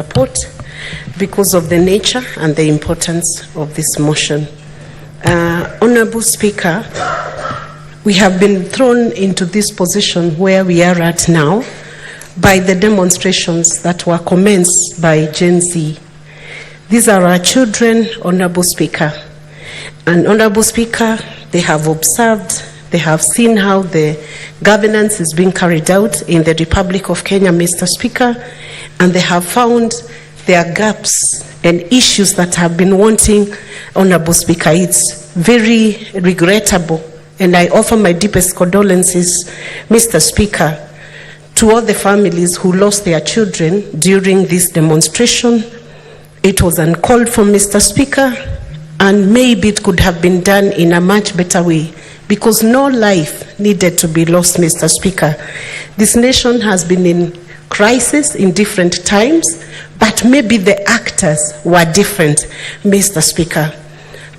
Support because of the nature and the importance of this motion. Honorable Speaker, we have been thrown into this position where we are at now by the demonstrations that were commenced by Gen Z. These are our children, Honorable Speaker. And Honorable Speaker, they have observed, they have seen how the governance is being carried out in the Republic of Kenya, Mr. Speaker, and they have found there are gaps and issues that have been wanting, Honorable Speaker. It's very regrettable, and I offer my deepest condolences, Mr. Speaker, to all the families who lost their children during this demonstration. It was uncalled for, Mr. Speaker, and maybe it could have been done in a much better way, because no life needed to be lost, Mr. Speaker. This nation has been in crisis in different times, but maybe the actors were different, Mr. Speaker,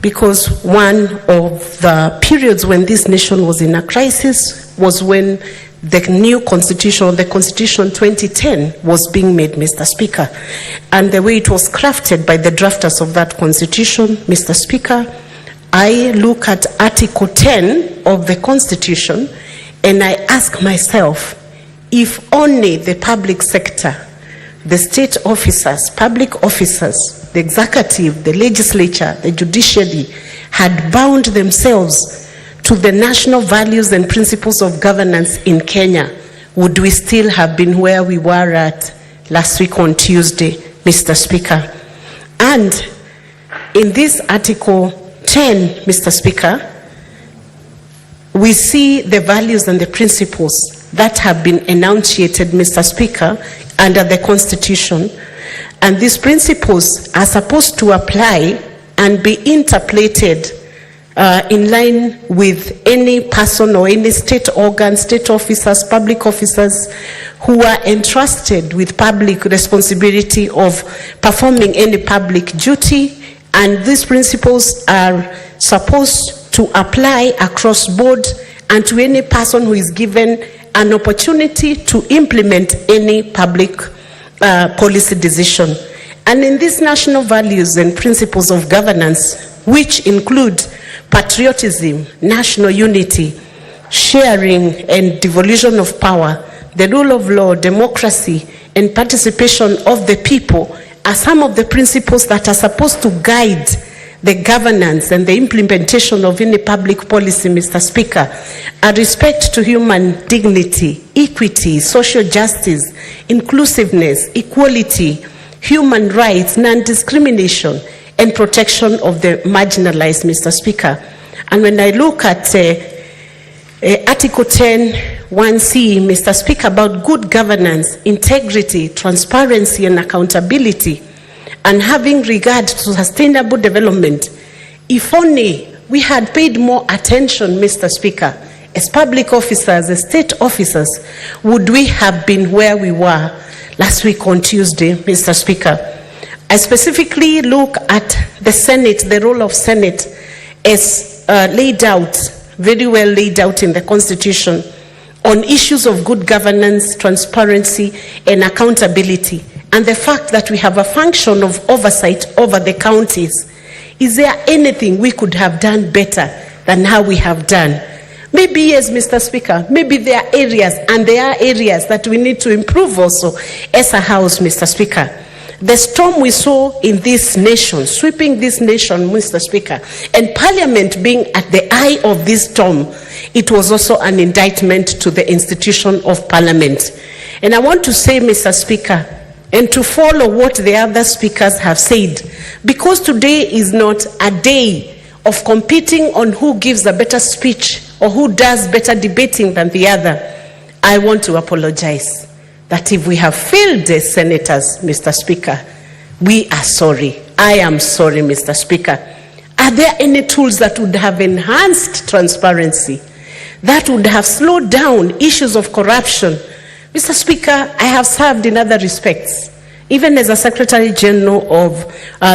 because one of the periods when this nation was in a crisis was when the new constitution, the Constitution 2010, was being made, Mr. Speaker. And the way it was crafted by the drafters of that constitution, Mr. Speaker, I look at Article 10 of the Constitution and I ask myself, if only the public sector, the state officers, public officers, the executive, the legislature, the judiciary had bound themselves to the national values and principles of governance in Kenya, would we still have been where we were at last week on Tuesday, Mr. Speaker? And in this Article 10, Mr. Speaker, we see the values and the principles that have been enunciated, Mr. Speaker, under the Constitution. And these principles are supposed to apply and be interpreted in line with any person or any state organ, state officers, public officers who are entrusted with public responsibility of performing any public duty. And these principles are supposed to apply across board and to any person who is given an opportunity to implement any public policy decision. And in these national values and principles of governance, which include patriotism, national unity, sharing and devolution of power, the rule of law, democracy, and participation of the people, are some of the principles that are supposed to guide the governance and the implementation of any public policy, Mr. Speaker. A respect to human dignity, equity, social justice, inclusiveness, equality, human rights, non-discrimination, and protection of the marginalized, Mr. Speaker. And when I look at Article 10, 1C, Mr. Speaker, about good governance, integrity, transparency, and accountability, and having regard to sustainable development, if only we had paid more attention, Mr. Speaker, as public officers, as state officers, would we have been where we were last week on Tuesday, Mr. Speaker? I specifically look at the Senate, the role of Senate, as laid out, very well laid out in the Constitution, on issues of good governance, transparency, and accountability, and the fact that we have a function of oversight over the counties. Is there anything we could have done better than how we have done? Maybe yes, Mr. Speaker, maybe there are areas, and there are areas that we need to improve also as a House, Mr. Speaker. The storm we saw in this nation, sweeping this nation, Mr. Speaker, and Parliament being at the eye of this storm, it was also an indictment to the institution of Parliament. And I want to say, Mr. Speaker, and to follow what the other speakers have said, because today is not a day of competing on who gives a better speech or who does better debating than the other, I want to apologize that if we have failed as senators, Mr. Speaker, we are sorry. I am sorry, Mr. Speaker. Are there any tools that would have enhanced transparency, that would have slowed down issues of corruption? Mr. Speaker, I have served in other respects, even as a Secretary General of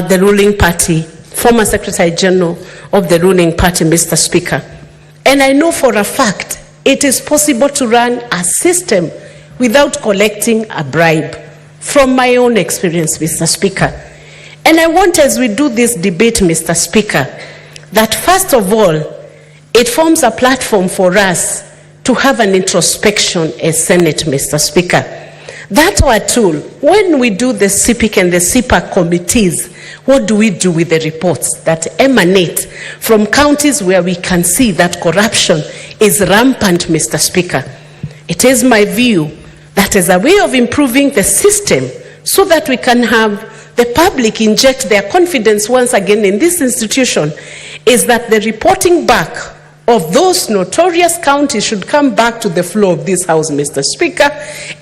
the ruling party, former Secretary General of the ruling party, Mr. Speaker. And I know for a fact it is possible to run a system without collecting a bribe from my own experience, Mr. Speaker. And I want, as we do this debate, Mr. Speaker, that first of all, it forms a platform for us to have an introspection as Senate, Mr. Speaker. That's our tool. When we do the CPIC and the CPAC committees, what do we do with the reports that emanate from counties where we can see that corruption is rampant, Mr. Speaker? It is my view that as a way of improving the system so that we can have the public inject their confidence once again in this institution, is that the reporting back of those notorious counties should come back to the floor of this House, Mr. Speaker,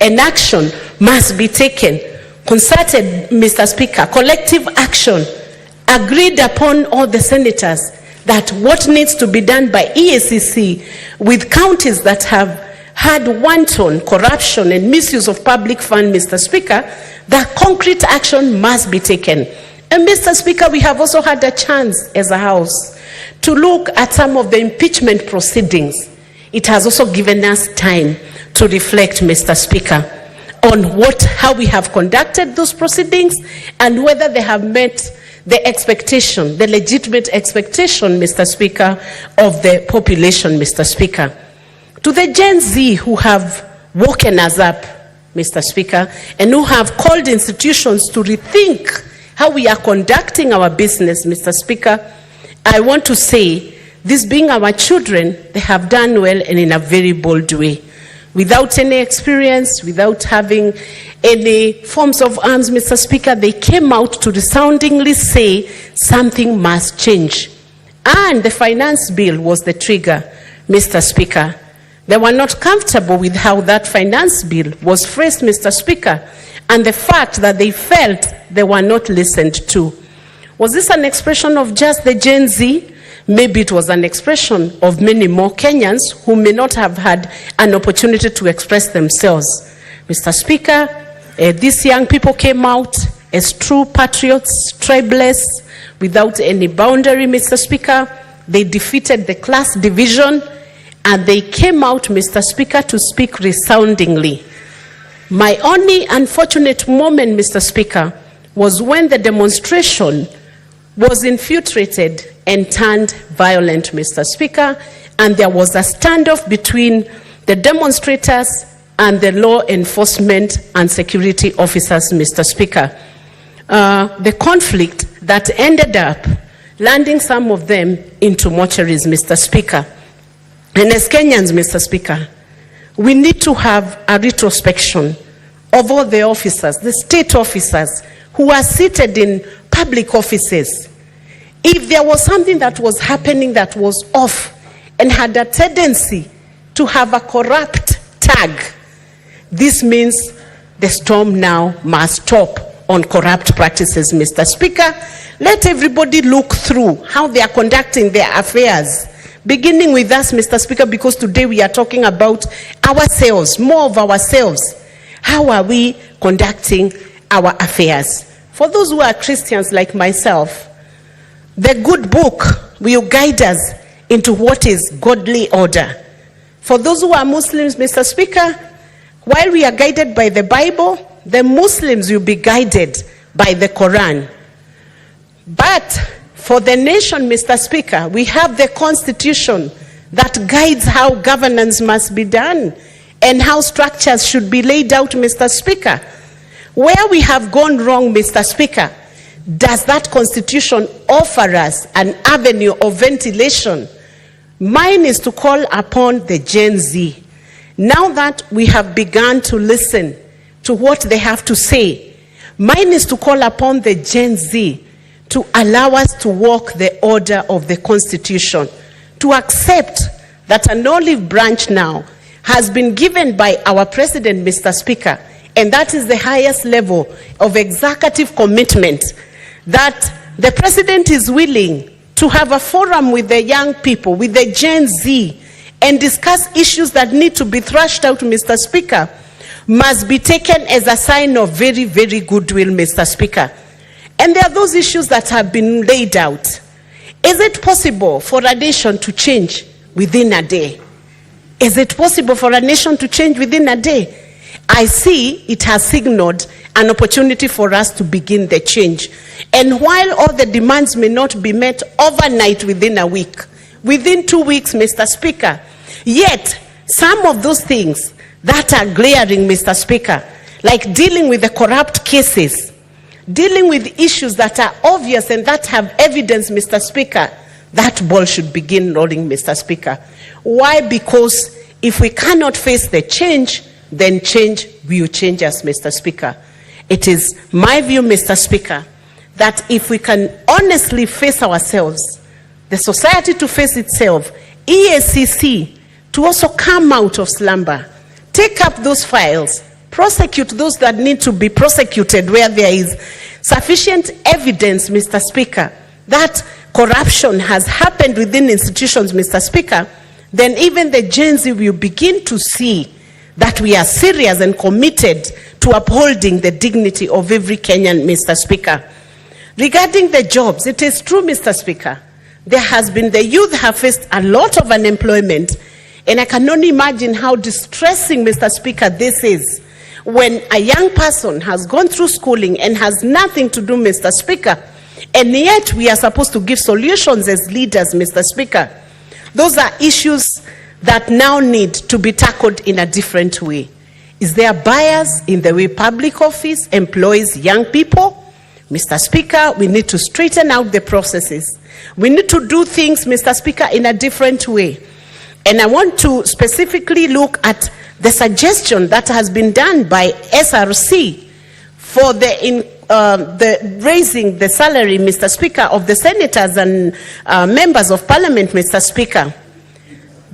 and action must be taken. Concerted, Mr. Speaker, collective action, agreed upon all the senators, that what needs to be done by EACC with counties that have had wanton corruption and misuse of public fund, Mr. Speaker, that concrete action must be taken. And Mr. Speaker, we have also had a chance as a House to look at some of the impeachment proceedings. It has also given us time to reflect, Mr. Speaker, on how we have conducted those proceedings and whether they have met the expectation, the legitimate expectation, Mr. Speaker, of the population, Mr. Speaker. To the Gen Z who have woken us up, Mr. Speaker, and who have called institutions to rethink how we are conducting our business, Mr. Speaker, I want to say, this being our children, they have done well and in a very bold way. Without any experience, without having any forms of arms, Mr. Speaker, they came out to resoundingly say something must change. And the finance bill was the trigger, Mr. Speaker. They were not comfortable with how that finance bill was phrased, Mr. Speaker, and the fact that they felt they were not listened to. Was this an expression of just the Gen Z? Maybe it was an expression of many more Kenyans who may not have had an opportunity to express themselves. Mr. Speaker, these young people came out as true patriots, tribeless, without any boundary, Mr. Speaker. They defeated the class division, and they came out, Mr. Speaker, to speak resoundingly. My only unfortunate moment, Mr. Speaker, was when the demonstration was infiltrated and turned violent, Mr. Speaker, and there was a standoff between the demonstrators and the law enforcement and security officers, Mr. Speaker. The conflict that ended up landing some of them into mortuaries, Mr. Speaker. And as Kenyans, Mr. Speaker, we need to have a retrospection of all the officers, the state officers who are seated in public offices. If there was something that was happening that was off and had a tendency to have a corrupt tag, this means the storm now must stop on corrupt practices, Mr. Speaker. Let everybody look through how they are conducting their affairs, beginning with us, Mr. Speaker, because today we are talking about ourselves, more of ourselves. How are we conducting our affairs? For those who are Christians like myself, the good book will guide us into what is godly order. For those who are Muslims, Mr. Speaker, while we are guided by the Bible, the Muslims will be guided by the Quran. But for the nation, Mr. Speaker, we have the Constitution that guides how governance must be done and how structures should be laid out, Mr. Speaker. Where we have gone wrong, Mr. Speaker, does that Constitution offer us an avenue of ventilation? Mine is to call upon the Gen Z. Now that we have begun to listen to what they have to say, mine is to call upon the Gen Z to allow us to walk the order of the Constitution, to accept that an olive branch now has been given by our President, Mr. Speaker, and that is the highest level of executive commitment, that the President is willing to have a forum with the young people, with the Gen Z, and discuss issues that need to be thrashed out, Mr. Speaker, must be taken as a sign of very, very goodwill, Mr. Speaker. And there are those issues that have been laid out. Is it possible for a nation to change within a day? Is it possible for a nation to change within a day? I see it has signaled an opportunity for us to begin the change. And while all the demands may not be met overnight within a week, within 2 weeks, Mr. Speaker, yet some of those things that are glaring, Mr. Speaker, like dealing with the corrupt cases, dealing with issues that are obvious and that have evidence, Mr. Speaker, that ball should begin rolling, Mr. Speaker. Why? Because if we cannot face the change, then change will change us, Mr. Speaker. It is my view, Mr. Speaker, that if we can honestly face ourselves, the society to face itself, EACC to also come out of slumber, take up those files, prosecute those that need to be prosecuted where there is sufficient evidence, Mr. Speaker, that corruption has happened within institutions, Mr. Speaker, then even the GenZ will begin to see that we are serious and committed to upholding the dignity of every Kenyan, Mr. Speaker. Regarding the jobs, it is true, Mr. Speaker, the youth have faced a lot of unemployment, and I can only imagine how distressing, Mr. Speaker, this is when a young person has gone through schooling and has nothing to do, Mr. Speaker, and yet we are supposed to give solutions as leaders, Mr. Speaker. Those are issues that now need to be tackled in a different way. Is there bias in the way public office employs young people? Mr. Speaker, we need to straighten out the processes. We need to do things, Mr. Speaker, in a different way. And I want to specifically look at the suggestion that has been done by SRC for the raising the salary, Mr. Speaker, of the senators and members of parliament, Mr. Speaker.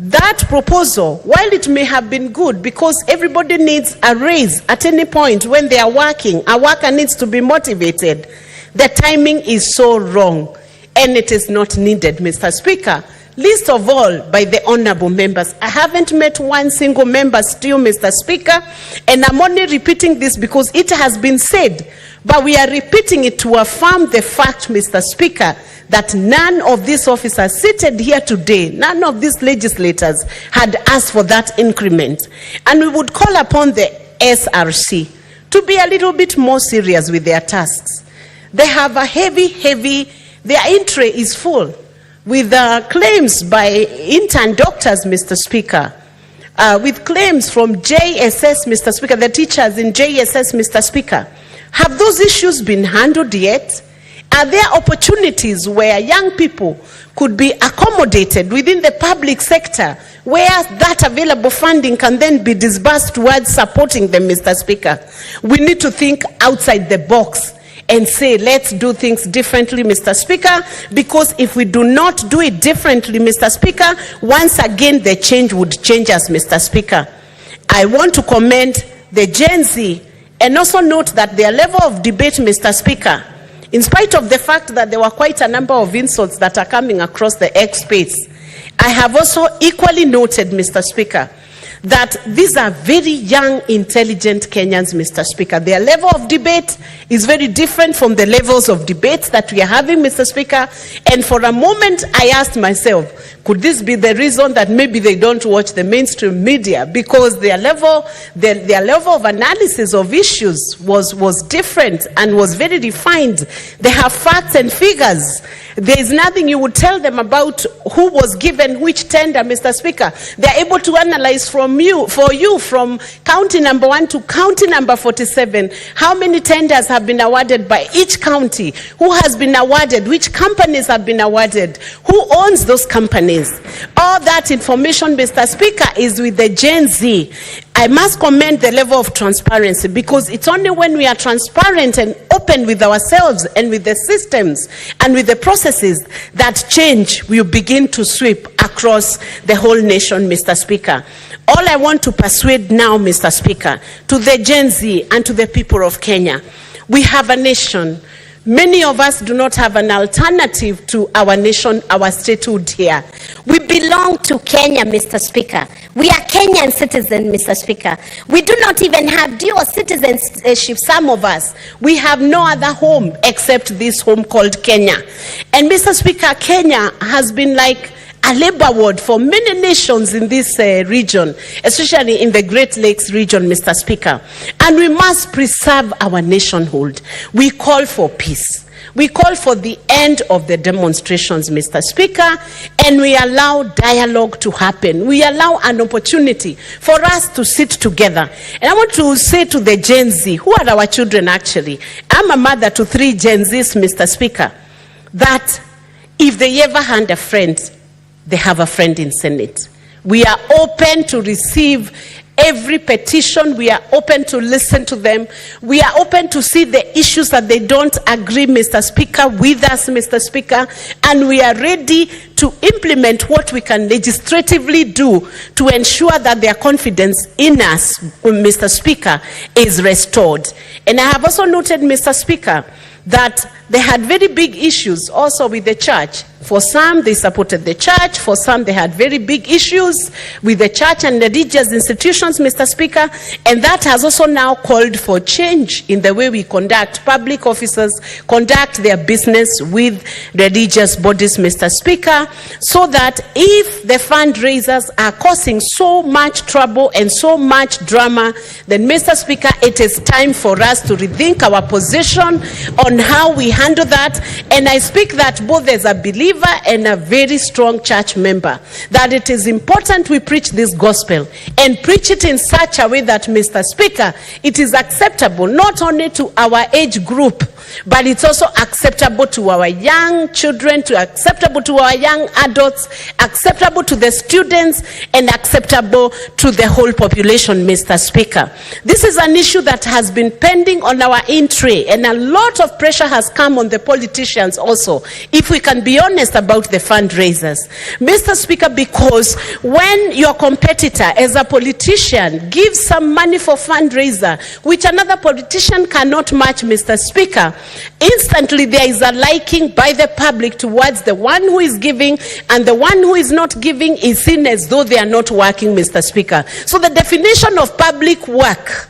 That proposal, while it may have been good because everybody needs a raise at any point when they are working, a worker needs to be motivated, the timing is so wrong and it is not needed, Mr. Speaker. Least of all by the honorable members. I haven't met one single member still, Mr. Speaker, and I'm only repeating this because it has been said, but we are repeating it to affirm the fact, Mr. Speaker, that none of these officers seated here today, none of these legislators had asked for that increment. And we would call upon the SRC to be a little bit more serious with their tasks. They have a heavy, their in tray is full with claims by intern doctors, Mr. Speaker, with claims from JSS, Mr. Speaker, the teachers in JSS, Mr. Speaker. Have those issues been handled yet? Are there opportunities where young people could be accommodated within the public sector where that available funding can then be disbursed towards supporting them, Mr. Speaker? We need to think outside the box and say, let's do things differently, Mr. Speaker, because if we do not do it differently, Mr. Speaker, once again, the change would change us, Mr. Speaker. I want to commend the GenZ and also note that their level of debate, Mr. Speaker, in spite of the fact that there were quite a number of insults that are coming across the X space, I have also equally noted, Mr. Speaker, that these are very young, intelligent Kenyans, Mr. Speaker. Their level of debate is very different from the levels of debates that we are having, Mr. Speaker. And for a moment, I asked myself, could this be the reason that maybe they don't watch the mainstream media? Because their level of analysis of issues was different and was very refined. They have facts and figures. There is nothing you would tell them about who was given which tender, Mr. Speaker. They are able to analyze for you from county number 1 to county number 47, how many tenders have been awarded by each county, who has been awarded, which companies have been awarded, who owns those companies. All that information, Mr. Speaker, is with the GenZ. I must commend the level of transparency, because it's only when we are transparent and open with ourselves and with the systems and with the processes that change will begin to sweep across the whole nation, Mr. Speaker. All I want to persuade now, Mr. Speaker, to the GenZ and to the people of Kenya, we have a nation. Many of us do not have an alternative to our nation, our statehood here. We belong to Kenya, Mr. Speaker. We are Kenyan citizens, Mr. Speaker. We do not even have dual citizenship, some of us. We have no other home except this home called Kenya. And Mr. Speaker, Kenya has been like a labor ward for many nations in this region, especially in the Great Lakes region, Mr. Speaker. And we must preserve our nationhood. We call for peace. We call for the end of the demonstrations, Mr. Speaker, and we allow dialogue to happen. We allow an opportunity for us to sit together. And I want to say to the Gen Z, who are our children actually, I'm a mother to 3 Gen Zs, Mr. Speaker, that if they ever had a friend, they have a friend in Senate. We are open to receive every petition. We are open to listen to them. We are open to see the issues that they don't agree, Mr. Speaker, with us, Mr. Speaker, and we are ready to implement what we can legislatively do to ensure that their confidence in us, Mr. Speaker, is restored. And I have also noted, Mr. Speaker, that they had very big issues also with the church. For some, they supported the church. For some, they had very big issues with the church and religious institutions, Mr. Speaker. And that has also now called for change in the way we conduct public officers, conduct their business with religious bodies, Mr. Speaker, so that if the fundraisers are causing so much trouble and so much drama, then, Mr. Speaker, it is time for us to rethink our position on how we handle that. And I speak that both as a believer and a very strong church member, that it is important we preach this gospel and preach it in such a way that, Mr. Speaker, it is acceptable not only to our age group, but it's also acceptable to our young children, acceptable to our young adults, acceptable to the students, and acceptable to the whole population, Mr. Speaker. This is an issue that has been pending on our in-tray, and a lot of pressure has come on the politicians also, if we can be honest about the fundraisers, Mr. Speaker, because when your competitor as a politician gives some money for fundraiser, which another politician cannot match, Mr. Speaker, instantly there is a liking by the public towards the one who is giving, and the one who is not giving is seen as though they are not working, Mr. Speaker. So the definition of public work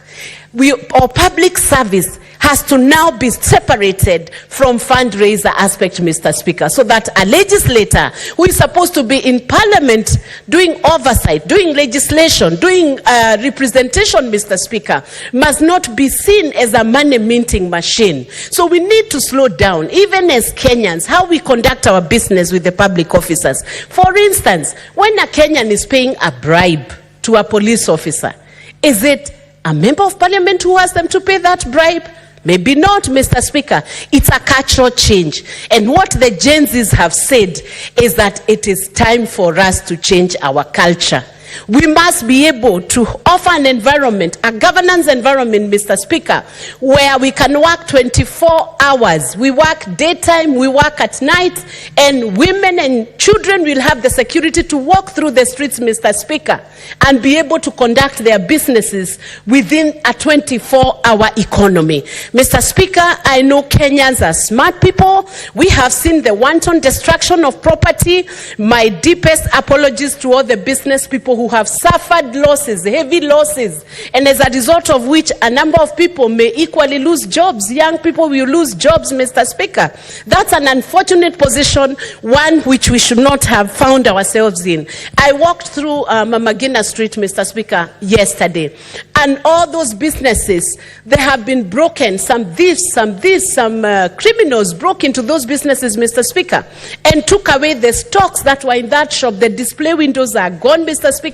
or public service has to now be separated from fundraiser aspect, Mr. Speaker, so that a legislator who is supposed to be in Parliament doing oversight, doing legislation, doing representation, Mr. Speaker, must not be seen as a money minting machine. So we need to slow down, even as Kenyans, how we conduct our business with the public officers. For instance, when a Kenyan is paying a bribe to a police officer, is it a member of Parliament who has them to pay that bribe? Maybe not, Mr. Speaker. It's a cultural change. And what the GenZs have said is that it is time for us to change our culture. We must be able to offer an environment, a governance environment, Mr. Speaker, where we can work 24 hours. We work daytime, we work at night, and women and children will have the security to walk through the streets, Mr. Speaker, and be able to conduct their businesses within a 24-hour economy. Mr. Speaker, I know Kenyans are smart people. We have seen the wanton destruction of property. My deepest apologies to all the business people who have suffered losses, heavy losses, and as a result of which a number of people may equally lose jobs. Young people will lose jobs, Mr. Speaker. That's an unfortunate position, one which we should not have found ourselves in. I walked through Maina Street, Mr. Speaker, yesterday, and all those businesses, they have been broken. Some thieves, some criminals broke into those businesses, Mr. Speaker, and took away the stocks that were in that shop. The display windows are gone, Mr. Speaker.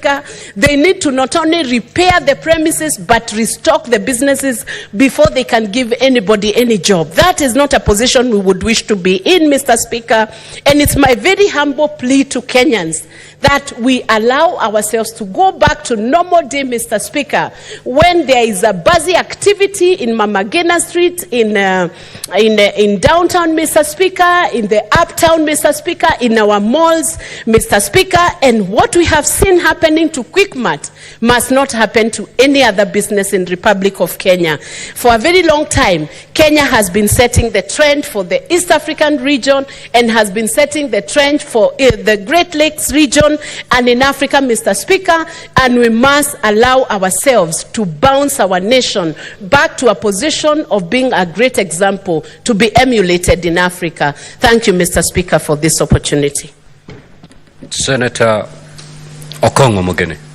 They need to not only repair the premises, but restock the businesses before they can give anybody any job. That is not a position we would wish to be in, Mr. Speaker. And it's my very humble plea to Kenyans that we allow ourselves to go back to normal day, Mr. Speaker, when there is a busy activity in Maina Street, in downtown, Mr. Speaker, in the uptown, Mr. Speaker, in our malls, Mr. Speaker, and what we have seen happening to Quickmart must not happen to any other business in Republic of Kenya. For a very long time, Kenya has been setting the trend for the East African region and has been setting the trend for the Great Lakes region and in Africa, Mr. Speaker, and we must allow ourselves to bounce our nation back to a position of being a great example to be emulated in Africa. Thank you, Mr. Speaker, for this opportunity. Senator Okong'o Mogene.